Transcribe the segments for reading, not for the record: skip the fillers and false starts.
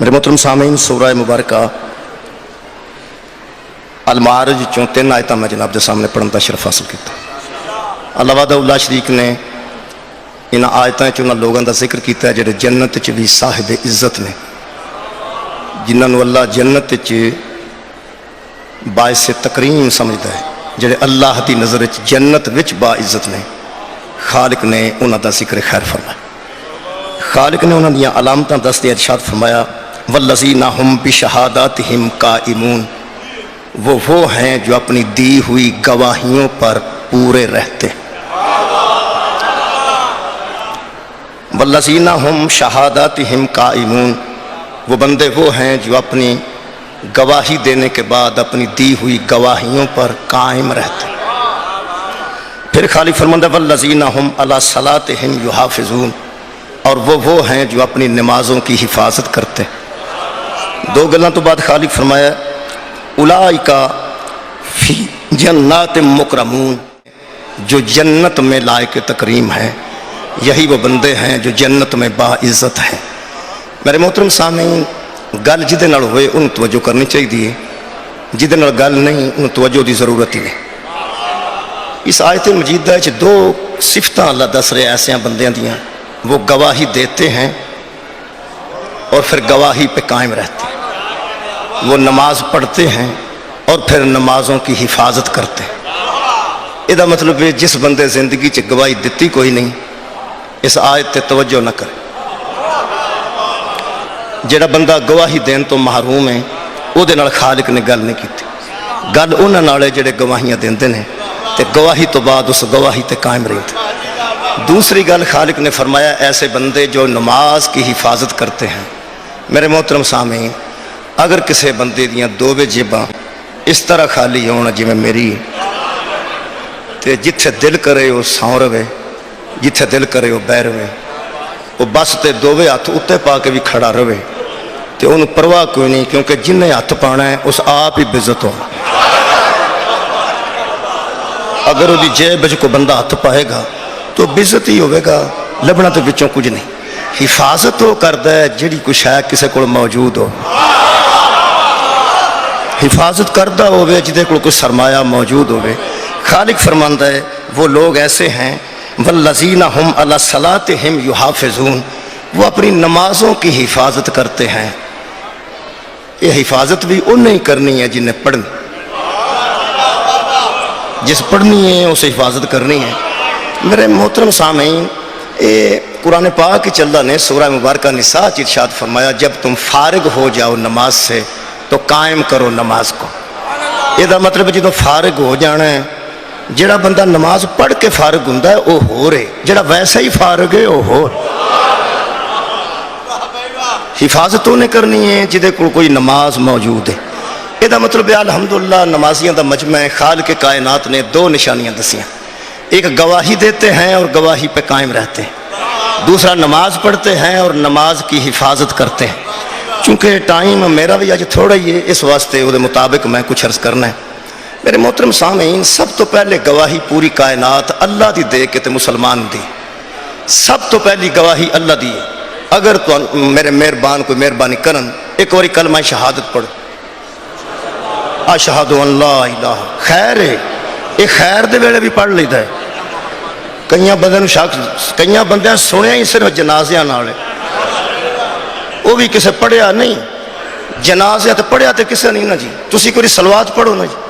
میرے محترم سامعین، سورہ مبارکہ المعارج چوں 3 آیتاں میں جناب دے سامنے پڑھن دا شرف حاصل کیتا۔ اللہ وحدہ لا شریک نے ان آیتاں چوں انہاں لوگاں دا ذکر کیتا ہے جڑے جنت وچ بھی صاحب عزت نے، جنہاں نوں اللہ جنت وچ باعث تکریم سمجھدا ہے، جڑے اللہ دی نظر وچ جنت وچ با عزت نے۔ خالق نے انہاں دا ذکر خیر فرمایا۔ خالق نے انہاں دیاں علامتاں دستے ارشاد فرمایا، والذین ھم بشہاداتہم قائمون، وہ ہیں جو اپنی دی ہوئی گواہیوں پر پورے رہتے ہیں۔ والذین ھم شہاداتہم قائمون، وہ بندے وہ ہیں جو اپنی گواہی دینے کے بعد اپنی دی ہوئی گواہیوں پر قائم رہتے ہیں۔ پھر خالق فرماتا ہے والذین ھم علی صلاتہم یحافظون، اور وہ ہیں جو اپنی نمازوں کی حفاظت کرتے ہیں۔ 2 گلاں تو بعد خالق فرمایا اولئک فی جنات مکرمون، جو جنت میں لائق تکریم ہیں، یہی وہ بندے ہیں جو جنت میں باعزت ہیں۔ میرے محترم سامعین، گل جدے نال ہوئے ان توجہ کرنی چاہیے، جدے نال گل نہیں ان توجہ دی ضرورت ہی نہیں۔ اس آیت مجیدہ وچ 2 صفتاں اللہ دس رہے ایسے بندیاں دیاں، وہ گواہی دیتے ہیں اور پھر گواہی پہ قائم رہتے ہیں، وہ نماز پڑھتے ہیں اور پھر نمازوں کی حفاظت کرتے ہیں۔ یہ مطلب ہے جس بندے زندگی چ گواہی دیتی کوئی نہیں، اس آیت تے توجہ نہ کرے۔ جڑا بندہ گواہی دین تو محروم ہے، وہ دے نال خالق نے گل نہیں کیتی۔ گل انہاں نال جڑے گواہیاں دیندے نے تے گواہی تو بعد اس گواہی تے قائم رہتے۔ دوسری گل خالق نے فرمایا ایسے بندے جو نماز کی حفاظت کرتے ہیں۔ میرے محترم سامعین، اگر کسی بندے دیاں 2 جیباں اس طرح خالی ہونا جی میں میری، تے جتھے دل کرے وہ ساؤں رہے، جتھے دل کرے وہ بہ رہے، وہ بس تے 2 ہاتھ اتنے پا کے بھی کھڑا رہے تے انہوں پرواہ کوئی نہیں، کیونکہ جنہیں ہاتھ پانا ہے اس آپ ہی بےعزت ہونا۔ اگر وہ جیب وچ کو بندہ ہاتھ پائے گا تو بےعزت ہی ہوئے گا، لبنا تو بچوں کچھ نہیں۔ حفاظت وہ کرتا ہے جڑی کوئی شے کسے کو موجود ہو، حفاظت کرتا ہوئے جدے کو کوئی سرمایہ موجود ہوئے۔ خالق فرماندا ہے وہ لوگ ایسے ہیں والذین ھم علی صلاتہم یحافظون، وہ اپنی نمازوں کی حفاظت کرتے ہیں۔ یہ حفاظت بھی انہیں کرنی ہے جنہیں پڑھنی، جس پڑھنی ہے اسے حفاظت کرنی ہے۔ میرے محترم سامعین، قرآن پاک چل رہا نے سورہ مبارکہ نساء ارشاد فرمایا جب تم فارغ ہو جاؤ نماز سے تو قائم کرو نماز کو۔ یہ مطلب جدو فارغ ہو جانا ہے، جڑا بندہ نماز پڑھ کے فارغ ہوندا ہے وہ ہو رہے، جڑا ویسا ہی فارغ ہے وہ ہو رہے۔ حفاظت انہیں کرنی ہے جدے کوئی نماز موجود ہے۔ یہ مطلب ہے الحمدللہ نمازیاں دا مجمع خالق کائنات نے 2 نشانیاں دسیاں، ایک گواہی دیتے ہیں اور گواہی پہ قائم رہتے ہیں، دوسرا نماز پڑھتے ہیں اور نماز کی حفاظت کرتے ہیں۔ چونکہ ٹائم میرا بھی آج تھوڑا ہی ہے، اس واسطے وہ مطابق میں کچھ عرض کرنا ہے۔ میرے محترم سامعین، سب تو پہلے گواہی پوری کائنات اللہ دی دے کے تے مسلمان دی، سب تو پہلی گواہی اللہ دی ہے۔ اگر تو میرے مہربان کوئی مہربانی کرن، ایک اور کلمہ شہادت پڑھو، اشہد ان لا الہ، خیر ہے، یہ خیر دے ویلے بھی پڑھ لیتا ہے۔ کئی بندے سنیا ہی صرف جنازیاں نال ہے، وہ بھی کسے پڑھیا نہیں، جنازے تے پڑھیا تے کسے نہیں نا جی۔ تسی کوئی صلوات پڑھو نا جی۔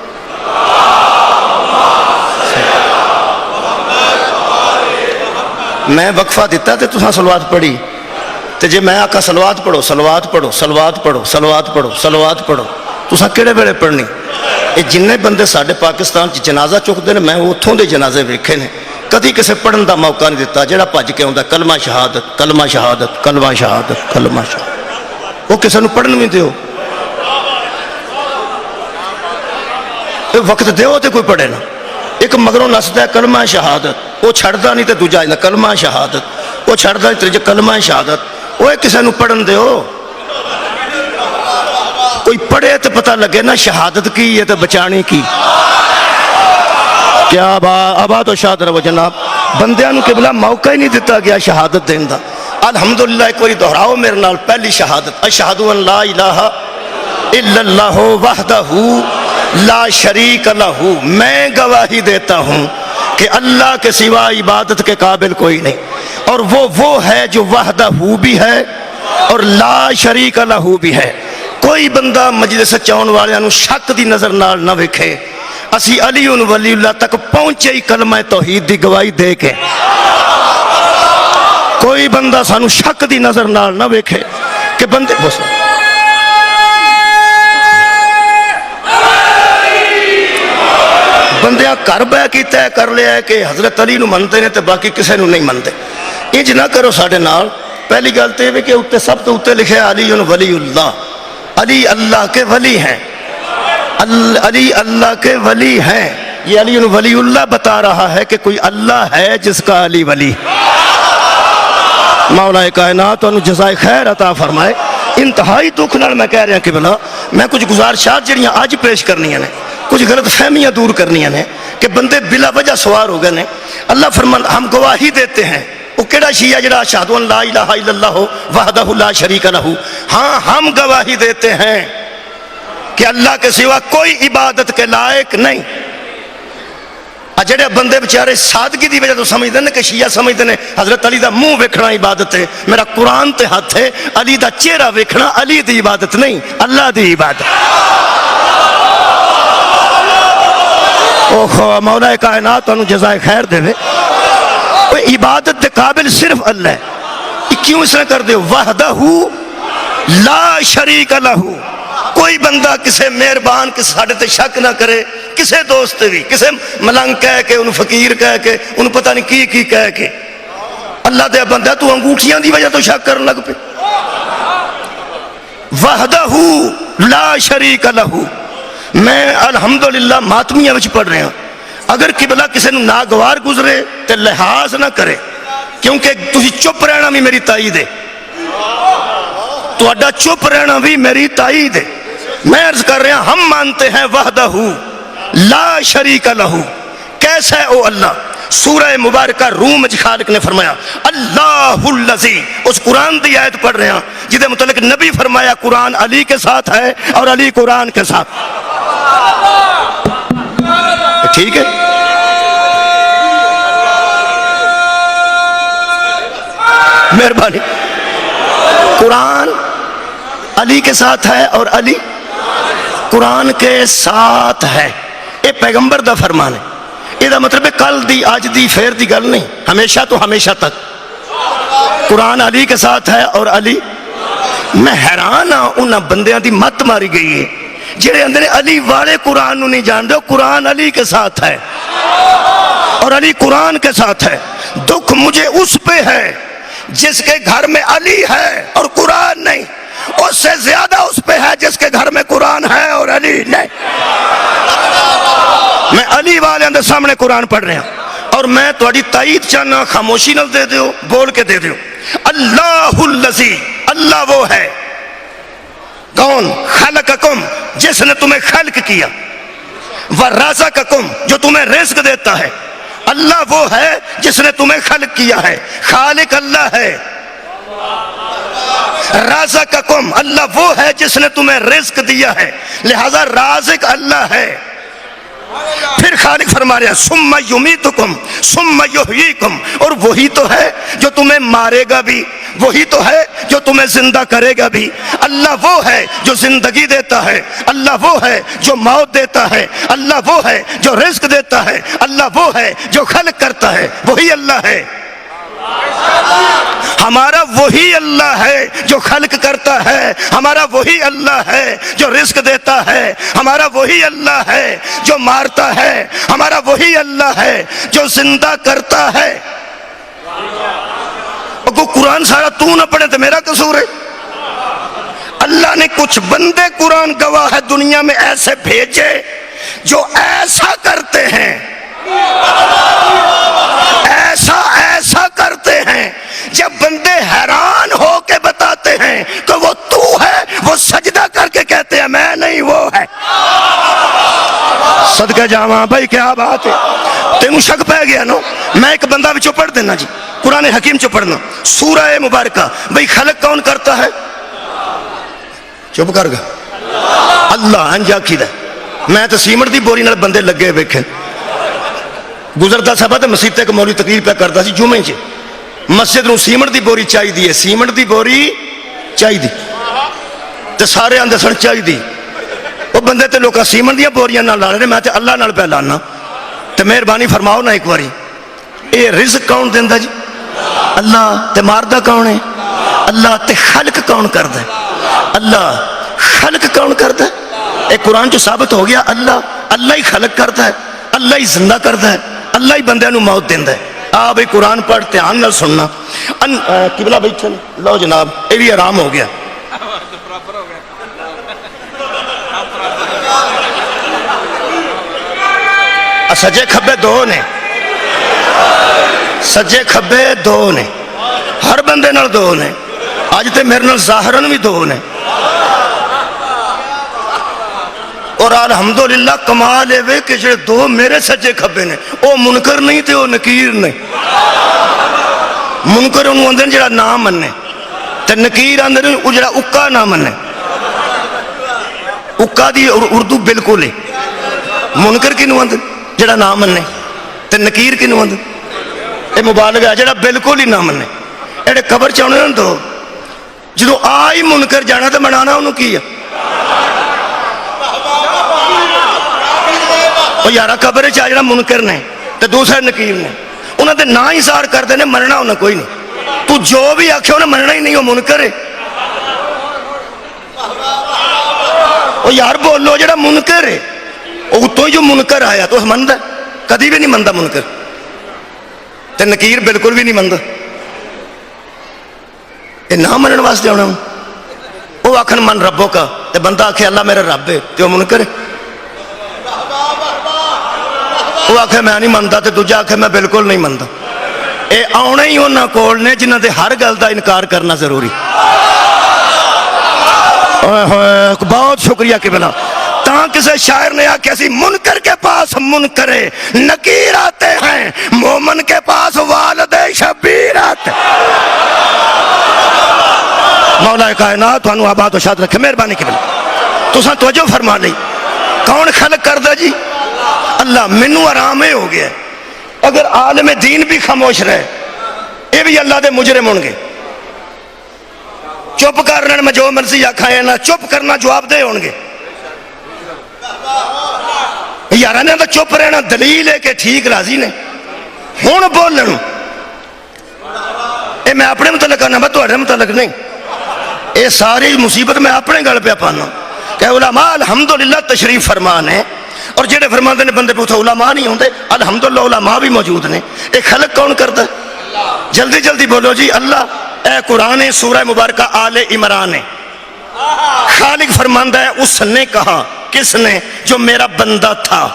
میں وقفہ دیتا تے تساں صلوات پڑھی، تے جے میں آکھا صلوات پڑھو صلوات پڑھو صلوات پڑھو صلوات پڑھو صلوات پڑھو، تساں کیڑے ویلے پڑھنی؟ یہ جنہیں بندے ساڈے پاکستان چ جنازہ چکتے ہیں، میں اتھوں دے جنازے ویکھے نے، کدی کسے پڑھن دا موقع نہیں دیتا۔ جڑا بھج کے آندا کلمہ شہادت کلمہ شہادت کلمہ شہادت کلمہ شہادت، وہ کسے نوں پڑھن بھی دیو، وقت دیو تے کوئی پڑھے نا۔ ایک مگروں نسدا ہے کلمہ شہادت، وہ چھڑدا نہیں تے دوجا آندا کلمہ شہادت، وہ چھڑدا نہیں تے کلمہ شہادت، وہ کسے نوں پڑھن دیو۔ کوئی پڑھے تو پتہ لگے نا شہادت کی ہے تو بچانی کی۔ کیا آباد و شاد رہو جناب، بندیاں نوں قبلہ موقع ہی نہیں دیتا گیا شہادت دین دا۔ الحمدللہ ایک باری دہراؤ میرے نال پہلی شہادت، اشہد ان لا الہ الا اللہ وحدہ لا شریک لہ، میں گواہی دیتا ہوں کہ اللہ کے سوا عبادت کے قابل کوئی نہیں، اور وہ ہے جو وحدہ بھی ہے اور لا شریک لہ بھی ہے۔ کوئی بندہ مجلس چاؤن والوں شک دی نظر نال نہ ویکھے، اسی علی ولی اللہ تک پہنچے ہی کلمہ توحید دی گواہی دے کے۔ کوئی بندہ سانو شک دی نظر نال نہ ویکھے کہ بندے بندیاں گھر بہ کے طے کر لیا ہے کہ حضرت علی نو منتے نے تے باقی کسے نو نہیں منتے۔ انج نہ کرو ساڈے نال۔ پہلی گل تے کہ اوتے سب تو اوتے لکھے علی ولی اللہ، علی اللہ کے ولی ہیں، علی اللہ کے ولی ہیں۔ یہ علی ولی اللہ بتا رہا ہے کہ کوئی اللہ ہے جس کا علی ولی۔ مولا کائنات انہوں جزائے خیر عطا فرمائے۔ انتہائی دکھ نال میں کہہ رہا کہ بلا میں کچھ گزارشات جڑیاں آج پیش کرنیاں نے، کچھ غلط فہمیاں دور کرنیاں نے کہ بندے بلا وجہ سوار ہو گئے نے۔ اللہ فرمان ہم گواہی دیتے ہیں، وہ کیڑا شیعہ جڑا اشہد ان لا الہ الا اللہ وحدہ لا شریک لہ، ہاں ہم گواہی دیتے ہیں کہ اللہ کے سوا کوئی عبادت کے لائق نہیں۔ جڑے بندے بیچارے سادگی دی وجہ تو سمجھتے ہیں کہ شیعہ سمجھتے ہیں حضرت علی دا منہ ویکھنا عبادت ہے، میرا قرآن تے ہاتھ ہے، علی دا چہرہ ویکھنا علی دی عبادت نہیں، اللہ دی عبادت۔ اوہ مولا کائنات انہوں جزائے خیر دے وے۔ عبادت دے قابل صرف اللہ ہے، کیوں اس نے کر دے وحدہ لا شریک لہ۔ کوئی بندہ کسے مہربان کسے ساڑھے تے شک نہ کرے، کسے دوست بھی، کسے ملنگ کہہ کے، انہوں فقیر کہہ کے، انہوں پتہ نہیں کی کہہ کے، اللہ دے بندہ تو انگوٹھیاں دی وجہ تو شک کرنے لگ پہ۔ وحدہ لا شریک لہ۔ میں الحمدللہ ماتمیہ وچ پڑھ رہے ہیں، اگر قبلہ کسے نو ناگوار گزرے تے لحاظ نہ کرے، کیونکہ تسی چپ رہنا بھی میری تائید ہے، تو اڈا چپ رہنا بھی میری تائید ہے۔ میں عرض کر رہا ہم مانتے ہیں وحدہ لا شریک لہ۔ کیسا ہے او اللہ؟ سورہ مبارکہ روم خالق نے فرمایا اللہ الذی، اس قرآن دی آیت پڑھ رہے ہیں جدے متعلق نبی فرمایا قرآن علی کے ساتھ ہے اور علی قرآن کے ساتھ۔ ٹھیک ہے، مہربانی۔ قرآن علی کے ساتھ ہے اور علی قرآن کے ساتھ ہے، یہ پیغمبر دا فرمان ہے۔ یہ دا مطلب ہے کل دی آج دی پھر دی گل نہیں، ہمیشہ تو ہمیشہ تک قرآن علی کے ساتھ ہے اور علی۔ میں حیران ہاں انہاں بندیاں دی مت ماری گئی ہے جڑے اندر علی والے قرآن نو نہیں جان دے، قرآن علی کے ساتھ ہے اور علی قرآن کے ساتھ ہے۔ دکھ مجھے اس پہ ہے جس کے گھر میں علی ہے اور قرآن نہیں، اس سے زیادہ اس پہ ہے جس کے گھر میں قرآن ہے اور علی نہیں۔ میں علی والے اندر سامنے قرآن پڑھ رہا ہوں اور میں تھوڑی تائید چاہنا، خاموشی نل دے دیو، بول کے دے دیو۔ اللہ الذی، اللہ وہ ہے، کون؟ خلقکم، جس نے تمہیں خلق کیا، ورزقکم، جو تمہیں رزق دیتا ہے۔ اللہ وہ ہے جس نے تمہیں خلق کیا ہے، خالق اللہ ہے۔ رازقکم، اللہ وہ ہے جس نے تمہیں رزق دیا ہے، لہذا رازق اللہ ہے۔ پھر خالق فرما رہے ہیں ثم یمیتکم ثم یحییکم، اور وہی تو ہے جو تمہیں مارے گا بھی، وہی تو ہے جو تمہیں زندہ کرے گا بھی۔ اللہ وہ ہے جو زندگی دیتا ہے، اللہ وہ ہے جو موت دیتا ہے، اللہ وہ ہے جو رزق دیتا ہے، اللہ وہ ہے جو خلق کرتا ہے، وہی اللہ ہے۔ ہمارا وہی اللہ ہے جو خلق کرتا ہے، ہمارا وہی اللہ ہے جو رزق دیتا ہے، ہمارا وہی اللہ ہے جو مارتا ہے، ہمارا وہی اللہ ہے جو زندہ کرتا ہے۔ اگر قرآن سارا تو نہ پڑھے تو میرا قصور ہے؟ اللہ نے کچھ بندے قرآن گواہ ہے دنیا میں ایسے بھیجے جو ایسا کرتے ہیں، ایسا کرتے ہیں، جب بندے حیران ہو کے بتاتے ہیں کہ وہ تو ہے، وہ سجدہ کر کے کہتے ہیں میں نہیں وہ ہے۔ صدقہ جاواں بھائی کیا بات ہے. تینوں شک پہ گیا نا. میں ایک بندہ وچوں پڑھ دینا جی, قرآن حکیم چو پڑھنا سورہ مبارکہ. بھائی خلق کون کرتا ہے؟ چپ کر گا اللہ. انجا کی دا میں تو سیمنٹ دی بوری نال بندے لگے ویکھے گزرتا سبا تے مسجد تے مولوی تقریر پہ کرتا سی جمعے چ. مسجد نو سیمنٹ دی بوری چاہیے, سیمنٹ دی بوری چاہیے تے سارے آندے سن چاہیے. وہ بندے تے لوکاں سیمنٹ دیاں بوریاں نال لا رہے, میں تے اللہ نال پہ لانا. تے مہربانی فرماؤ نا ایک باری, اے رزق کون دیندا جی؟ اللہ. تے ماردا کون ہے؟ اللہ. تے خلق کون کردا ہے؟ اللہ. خلق کون کردا ہے؟ اے قرآن جو ثابت ہو گیا اللہ. اللہ ہی خلق کرتا ہے, اللہ ہی زندہ کرتا ہے, اللہ ہی بندے نو موت دیندا ہے. آ بھئی قرآن پڑھ دھیان نال سننا. قبلہ بیٹھے لو جناب, اے بھی آرام ہو گیا. سجے کھبے دو نے, سجے کھبے دو نے, ہر بندے نال دو نے. اج تے میرے نال ظاہرن بھی دو نے. اور الحمدللہ کمال ہے کہ جڑے دو میرے سجے کھبے نے او منکر نہیں تے او نکیر نہیں. منکر انہوں آندے جڑا نہ مننے, تے نکیر آندے او جڑا اکا نہ مننے. اکا دی اردو بالکل ہے. منکر کنوں آندے جڑا نہ مننے, تے نکیر کنوں آندے اے مبالغہ ہے جڑا بالکل ہی نہ مننے. ایڑے قبر چاہنے نا دو جدو آئی منکر جانا تے منانا انہوں کی ہے. وہ یارہ قبر چاہ جڑا منکر نے تے دوسرے نکیر نے, انہوں نے نا اظہار کر دینے, مننا انہوں کوئی نہیں. تو جو بھی آکھے انہیں مننا ہی نہیں, وہ منکر ہے. وہ یار بولو جڑا منکر ہے, وہ تو جو منکر آیا تو مندہ کدی بھی نہیں مندہ منکر, تے نکیر بالکل بھی نہیں مندہ. یہ نہ منن واسطے ہونا. وہ آکھن من ربوں کا, تے بندہ آکھے اللہ میرا رب ہے, تے وہ منکر ہے. وہ آکھے میں نہیں مندہ, تے دوجا آکھے میں بالکل نہیں مندہ. اے آنے ہی انہاں کول نے جنہاں دے ہر گل دا انکار کرنا ضروری. بہت شکریہ قبلہ. تاں کسی شاعر نے آکھے اسی منکر کے پاس منکرے نکیر آتے ہیں, مومن کے پاس والد شبیر آتے ہیں. مولا کائنات تھانوں آباد و شاد رکھے. مہربانی قبلہ تساں توجہ فرما لئی. کون خلق کردہ جی؟ اللہ. منو آرام ہو گیا اگر عالم دین بھی خاموش رہے, یہ بھی اللہ دے مجرم ہوں گے. چپ کرنے میں جو مرضی آکھائے نا, چپ کرنا جواب دے ہوں گے. یارہ نے تو چپ رہنا دلیل ہے کہ ٹھیک راضی نے ہون بول لنو. اے میں اپنے متعلق کرنا, میں تو اڑے متعلق نہیں. اے ساری مصیبت میں اپنے گل پہ پانا کہ علماء الحمدللہ تشریف فرمان ہے, اور جڑے فرمان دے بندے پوچھو علماء نہیں ہوندے, الحمدللہ علماء بھی موجود نے. اے خلق کون کرتا ہے؟ جلدی جلدی بولو جی اللہ. اے قرآن سورہ مبارکہ آل عمران ہے. خالق فرماندہ ہے اس نے کہا, کس نے؟ جو میرا بندہ تھا.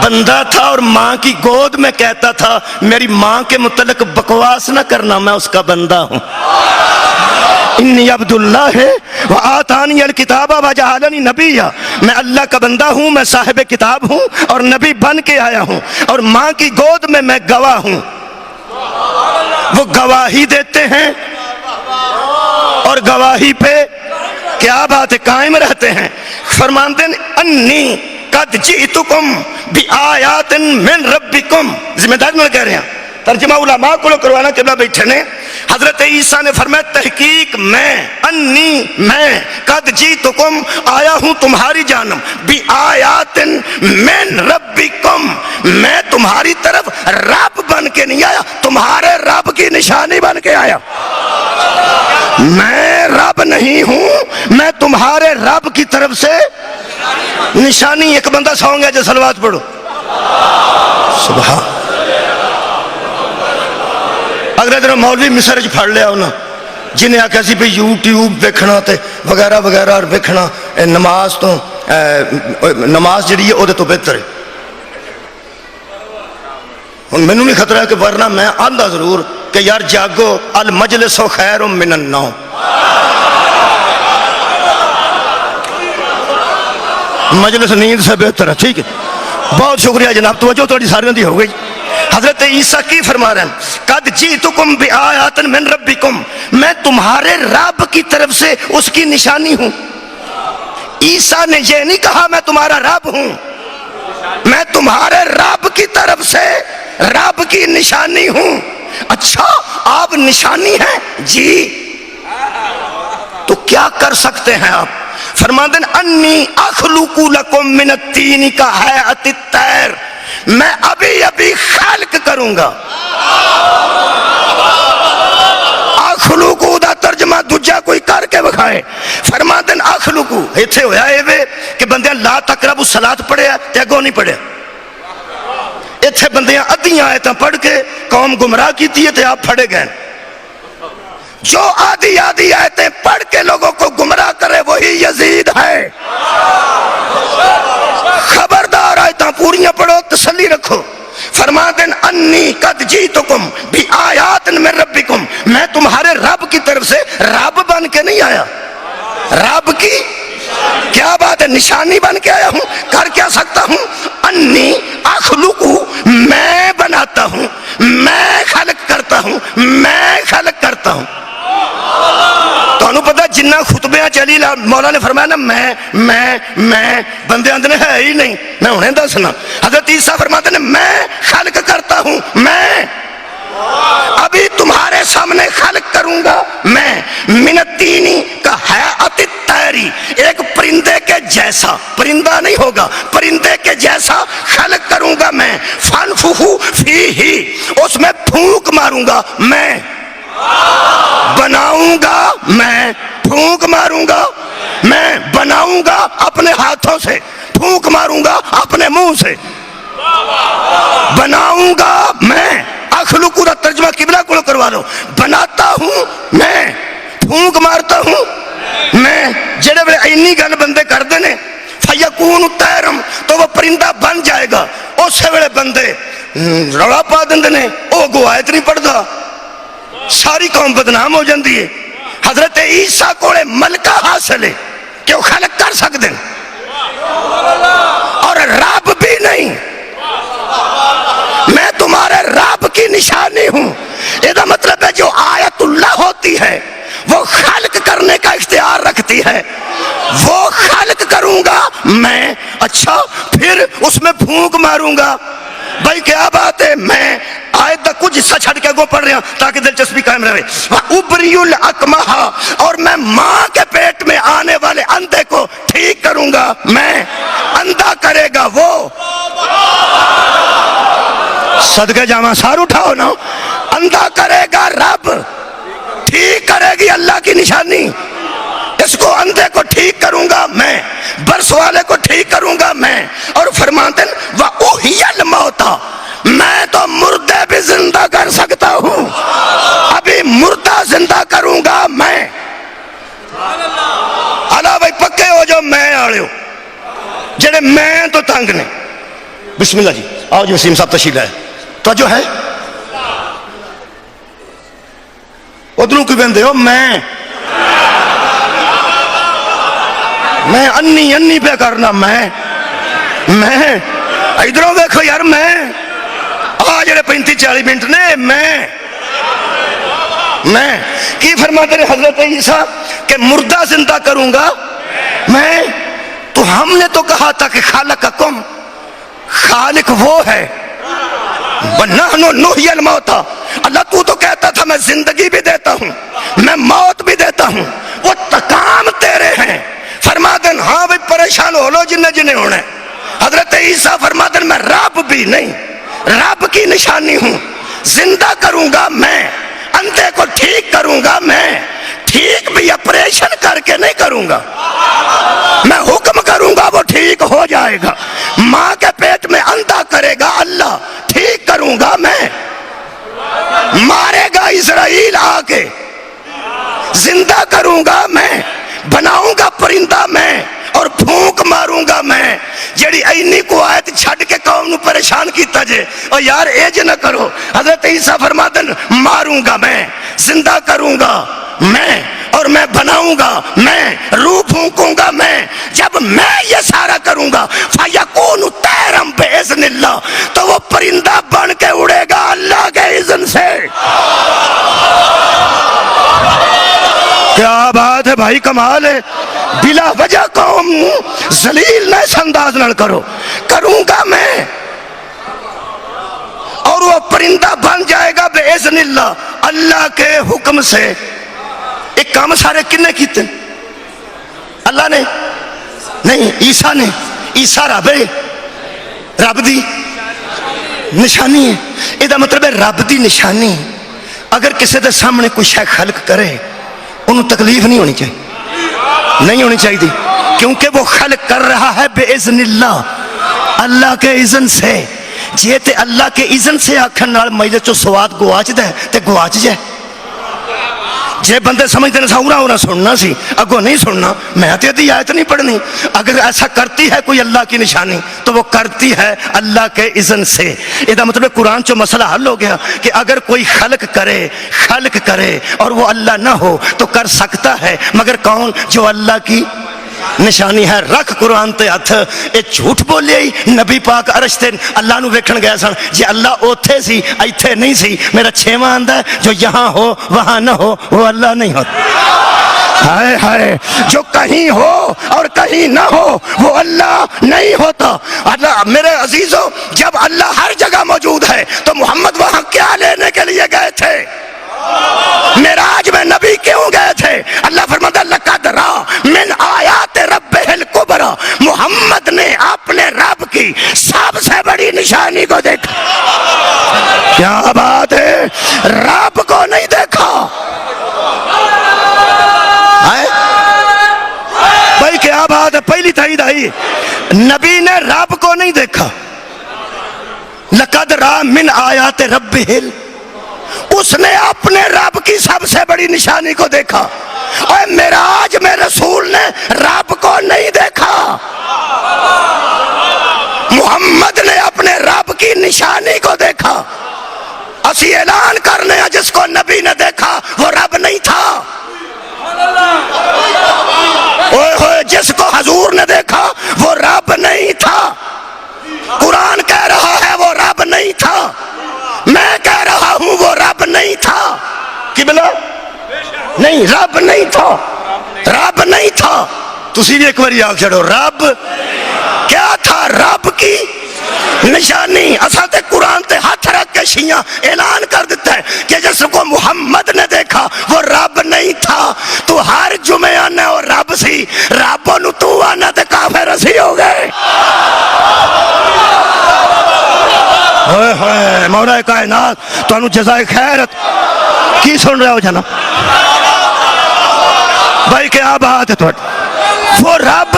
بندہ تھا اور ماں کی گود میں کہتا تھا میری ماں کے متعلق بکواس نہ کرنا, میں اس کا بندہ ہوں. انی عبداللہ ہے وآتانی الکتاب وجعلنی نبیا. میں اللہ کا بندہ ہوں, میں صاحب کتاب ہوں اور نبی بن کے آیا ہوں, اور ماں کی گود میں گواہ ہوں. وہ گواہی دیتے ہیں اور گواہی پہ کیا بات ہے قائم رہتے ہیں. فرماندے انی قد جئتکم بآیات من ربکم. ذمہ داری میں کہہ رہے ہیں, ترجمہ علماء کو کروانا قبلہ بیٹھے نے. حضرت عیسیٰ نے فرمایا تحقیق میں, انی میں, قد جئتکم آیا ہوں تمہاری جانب, بآیات من ربکم, میں تمہاری طرف رب بن کے نہیں آیا, تمہارے رب کی نشانی بن کے آیا. میں رب نہیں ہوں, میں تمہارے رب کی طرف سے نشانی. ایک بندہ سو گیا جو صلوات پڑھو. سبحان. اگلے دن مولوی مصر چ پھڑ لیا انہاں جنہیں آکھا سی بھی یوٹیوب دیکھنا تے وغیرہ وغیرہ دیکھنا نماز تو نماز جڑی ہے وہ تو بہتر ہے. ہن مینوں نہیں خطرہ ہے کہ ورنہ میں آندا ضرور کہ یار جاگو, المجلس خیر من النوم. مجلس نیند سے بہتر ہے, ٹھیک ہے. بہت شکریہ جناب، توجہ تھوڑی ساریوں دی ہو گئی۔ حضرت عیسیٰ کی فرما رہے ہیں قد جئتکم بآیات من ربکم، میں تمہارے رب کی طرف سے اس کی نشانی ہوں۔ عیسیٰ نے یہ نہیں کہا میں تمہارا رب ہوں، میں تمہارے رب کی طرف سے رب کی نشانی ہوں۔ اچھا آپ نشانی ہیں؟ جی۔ تو کیا کر سکتے ہیں آپ؟ فرماتے ہیں انی اخلق لکم من الطین کہیئۃ الطیر، میں ابھی ابھی خلق کروں گا۔ اخلقو دا ترجمہ دوجا کوئی کر کے بکھائے۔ فرماتے ہیں اخلقو ایتھے ہویا اے کہ بندیاں لا تقربوا الصلاۃ پڑھیا تے اگوں نہیں پڑھیا، ایتھے بندیاں ادھیاں آیتاں پڑھ کے قوم گمراہ کیتی ہے تے آپ پھڑے گئے۔ جو آدھی آدھی آیتیں پڑھ کے لوگوں کو گمراہ کرے وہی یزید ہے۔ خبردار آیتاں پوریاں پڑھو، تسلی رکھو۔ فرماتے ہیں انی قد جئتکم بآیات من ربکم، میں تمہارے رب کی طرف سے رب بن کے نہیں آیا، رب کی کیا بات ہے، نشانی بن کے آیا ہوں۔ کر کیا سکتا ہوں؟ انی اخلقو، میں بناتا ہوں، میں خلق کرتا ہوں، میں خلق کرتا ہوں۔ تو انہوں پتہ جنہ خطبیاں چلی مولا نے فرمایا نا میں بندے اندنے ہے ہی نہیں، میں انہیں دسنا۔ حضرت عیسیٰ فرماتے ہیں میں خلق کرتا ہوں، میں ابھی تمہارے سامنے خلق کروں گا میں من الطین کہیئۃ الطیر، ایک پرندے کے جیسا، پرندہ نہیں ہوگا، پرندے کے جیسا خلق کروں گا میں۔ فانفخوا فیہ، اس میں پھونک ماروں گا میں، بناؤں گا میں، پھونک ماروں گا میں، بناؤں گا اپنے ہاتھوں سے، پھونک ماروں گا اپنے منہ سے، بناؤں گا میں۔ اخلق کا ترجمہ قبلہ کو کروا لو، بناتا ہوں میں، پھونک مارتا ہوں میں۔ جڑے بڑے اینی گل بندے کر دینے فیکون طیرم، تو وہ پرندہ بن جائے گا۔ اس ویلے بندے رولا پا دندے نے او گو آیت نہیں پڑھدا، ساری قوم بدنام ہو جاندی ہے۔ حضرت عیسیٰ کو ملکہ حاصل ہے کہ وہ خلق کر سکتے ہیں اور رب بھی نہیں۔ میں تمہارے رب کی نشانی ہوں، یہ مطلب ہے جو آیت اللہ ہوتی ہے وہ خلق کرنے کا اختیار رکھتی ہے، وہ خلق کروں گا میں۔ اچھا پھر اس میں پھونک ماروں گا، بھائی کیا بات ہے۔ میں آیت دا کچھ حصہ چھڑ کے گو پڑھ رہا ہوں تاکہ دلچسپی قائم رہے۔ وَأُبْرِئُ الْأَكْمَحَ، اور میں ماں کے پیٹ میں آنے والے اندھے کو ٹھیک کروں گا میں، اندھا کرے گا وہ۔ صدقہ جامع سار اٹھاؤ نا، اندھا کرے گا رب، ٹھیک کرے گی اللہ کی نشانی۔ اس کو اندھے کو ٹھیک کروں گا میں، برس والے کو ٹھیک کروں گا میں۔ اور فرماتے ہیں وَأُحْيِي الْمَوْتَى، میں تو مردے بھی زندہ کر سکتا ہوں، ابھی مردہ زندہ کروں گا میں۔ اللہ بھائی پکے ہو جو میں آڑے ہو، جڑے میں تو تنگ نے۔ بسم اللہ جی، آؤ جی وسیم صاحب تشریف لائے۔ تو جو ہے ادھروں کی بندے ہو، میں انی پہ کرنا، میں ادھروں دیکھو یار، میں آ جڑے 35-40 منٹ نے، میں کی فرماتے ہیں حضرت عیسیٰ کہ مردہ زندہ کروں گا میں۔ تو ہم نے تو کہا تھا کہ خالقکم، خالق وہ ہے، وَنَحْنُ نُحْيِي الْمَوْتَى، اللہ تو کہتا تھا میں زندگی بھی دیتا ہوں، میں موت بھی دیتا ہوں، وہ کام تیرے ہیں۔ فرماتے ہیں ہاں بھئی پریشان ہو لو جنہیں ہونا ہے۔ حضرت عیسیٰ فرماتے ہیں میں رب بھی نہیں، رب کی نشانی ہوں، زندہ کروں گا میں، اندھے کو ٹھیک کروں گا میں، ٹھیک بھی آپریشن کر کے نہیں کروں گا، میں حکم کروں گا وہ ٹھیک ہو جائے گا۔ ماں کے پیٹ میں اندھا کرے گا اللہ، ٹھیک کروں گا میں۔ مارے گا اسرائیل آ کے، زندہ کروں گا میں، بناؤں گا پرندہ میں، اور پھونک ماروں گا میں۔ جڑی اینی کو آیت چھڑ کے قوم نو پریشان کیتا جے، اور یار ایج نہ کرو۔ حضرت عیسیٰ فرماتے ہیں ماروں گا میں، زندہ کروں گا میں، اور میں بناؤں گا میں، روح پھونکوں گا میں۔ جب میں یہ سارا کروں گا فَيَكُونُ طَيْرًا بِإِذْنِ بِإِذْنِ اللہ، تو وہ پرندہ بن کے اڑے گا اللہ کے اذن سے۔ کیا بات ہے بھائی، کمال ہے۔ بلا وجہ قوم ذلیل نہ اس انداز نہ کرو، کروں گا میں، اور وہ پرندہ بن جائے گا بِإِذْنِ اللہ، اللہ کے حکم سے۔ ایک کام سارے کنے کیتے؟ اللہ نے نہیں، عیسیٰ نے۔ عیسیٰ رب ہے، رب دی نشانی ہے۔ یہ مطلب ہے رب دی نشانی اگر کسی دے سامنے کوئی شے خلق کرے انہوں تکلیف نہیں ہونی چاہیے، نہیں ہونی چاہیے، کیونکہ وہ خلق کر رہا ہے بِإِذْنِ اللہ، اللہ کے اذن سے۔ جے تے اللہ کے اذن سے آکھن نال میلے چو سواد گواچ دے تے گواچ جائے۔ جے بندے سمجھتے ہیں ساورا سننا سی، اگو نہیں سننا، میں تے دی آیت نہیں پڑھنی۔ اگر ایسا کرتی ہے کوئی اللہ کی نشانی تو وہ کرتی ہے اللہ کے اذن سے۔ یہ مطلب قرآن چو مسئلہ حل ہو گیا کہ اگر کوئی خلق کرے اور وہ اللہ نہ ہو تو کر سکتا ہے، مگر کون؟ جو اللہ کی نشانی ہے۔ رکھ قرآن تے ہاتھ، اے جھوٹ بولے ہی نبی پاک عرش تے اللہ نو ویکھن گئے سن، جی اللہ اوتھے سی ایتھے نہیں سی۔ میرا چھواں آندا ہے جو یہاں ہو وہاں نہ ہو وہ اللہ نہیں ہوتا۔ ہائے ہائے، جو کہیں ہو اور کہیں نہ ہو وہ اللہ نہیں ہوتا۔ اللہ میرے عزیزو، جب اللہ ہر جگہ موجود ہے تو محمد وہاں کیا لینے کے لیے گئے تھے؟ معراج میں نبی کیوں گئے تھے؟ اللہ فرماتا ہے لقد رأى من آیات ربہ الکبریٰ، محمد نے اپنے رب کی سب سے بڑی نشانی کو دیکھا۔ کیا بات ہے، رب کو نہیں دیکھا۔ بھائی کیا بات ہے، پہلی تائید آئی، نبی نے رب کو نہیں دیکھا۔ لقد رأى من آیات ربہ الکبریٰ، اس نے اپنے رب کی سب سے بڑی نشانی کو دیکھا۔ اور معراج میں رسول نے رب کو نہیں دیکھا، محمد نے اپنے رب کی نشانی کو دیکھا۔ اسی اعلان کرنے ہیں جس کو نبی نے دیکھا وہ رب نہیں تھا۔ اوئے ہوئے، جس کو حضور نے دیکھا وہ رب نہیں تھا۔ قرآن کہہ رہا ہے وہ رب نہیں تھا، میں کہہ رہا ہوں وہ رب نہیں تھا۔ قبلہ نہیں، رب نہیں تھا، رب نہیں تھا۔ تسی بھی ایک بار آگ چھڑو، رب کیا تھا؟ رب کی نشانی۔ اساں تے قرآن تے ہاتھ رکھ کے شیعہ اعلان کر دیتا ہے کہ جس کو محمد نے دیکھا وہ رب نہیں تھا۔ تو ہر جمعے آنا وہ رب سی، ربوں نو تو آنا تے کافر اسی ہو گئے۔ مولا کائنات تو انہوں جزائے خیرت کی سن رہے ہو جناب؟ بھائی کیا بات ہے، وہ رب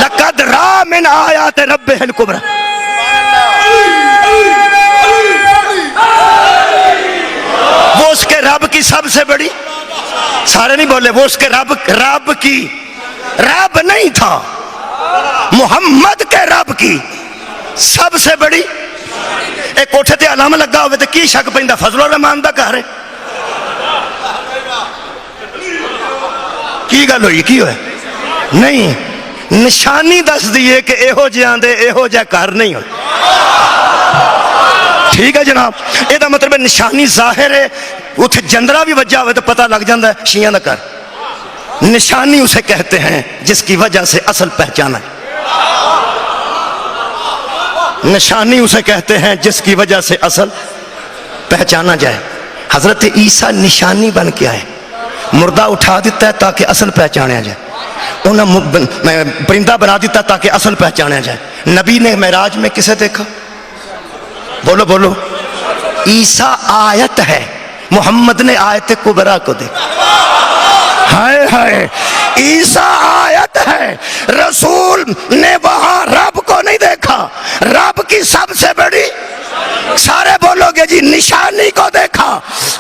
لقد رأى من آیات ربہ الکبریٰ، وہ اس کے رب کی سب سے بڑی، سارے نہیں بولے، وہ اس کے رب کی، رب نہیں تھا، محمد کے رب کی سب سے بڑی۔ ایک کوٹھے تے علامہ لگا ہوئے تے کی شک پیندا فضل الرحمان دا گھر ہے؟ کی گل ہوئی، کی ہوئے؟ نہیں، نشانی دس دیئے کہ ایہو جیاں دے ایہو جا گھر نہیں ہوئے۔ ٹھیک ہے جناب، یہ دا مطلب ہے نشانی ظاہر ہے، اتھے جندرہ بھی وجہ ہوئے تو پتہ لگ جاندہ ہے شیعہ نہ کر۔ نشانی اسے کہتے ہیں جس کی وجہ سے اصل پہچانا ہے، نشانی اسے کہتے ہیں جس کی وجہ سے اصل پہچانا جائے۔ حضرت عیسیٰ نشانی بن کے آئے، مردہ اٹھا دیتا ہے تاکہ اصل پہچانا جائے، انہیں پرندہ بنا دیتا تاکہ اصل پہچانا جائے۔ نبی نے معراج میں کسے دیکھا؟ بولو بولو، عیسیٰ آیت ہے، محمد نے آیت کبریٰ کو دیکھا۔ ہائے ہائے، عیسیٰ آیت ہے، رسول نے وہاں رب کو نہیں دیکھا، رب کی سب سے بڑی، سارے بولو گے جی نشانی کو دیکھا۔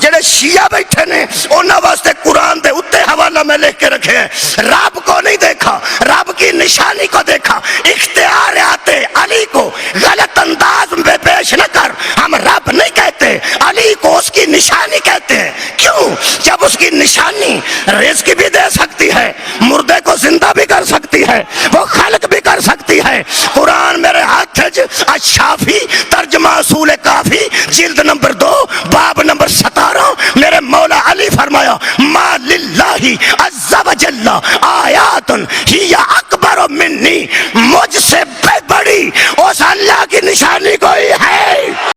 جڑے شیعہ بیٹھے نے انہاں واسطے قرآن دے اتے حوالہ میں لکھ کے رکھے ہیں، رب کو نہیں دیکھا، رب کی نشانی کو دیکھا۔ اختیارات علی کو غلط انداز میں پیش نہ کر، ہم رب نہیں کہتے، علی کو اس کی نشانی کہتے ہیں۔ کیوں کیوں؟ جب اس کی نشانی رزق بھی دے سکتی ہے، مردے کو زندہ بھی کر سکتی ہے، وہ خلق بھی کر سکتی ہے۔ قرآن میرے ہاتھ الشافی ترجمہ اصول کافی جلد نمبر 2 باب نمبر 17، میرے مولا علی فرمایا ما للہ عز و جل آیات ہی اکبر منی، مجھ سے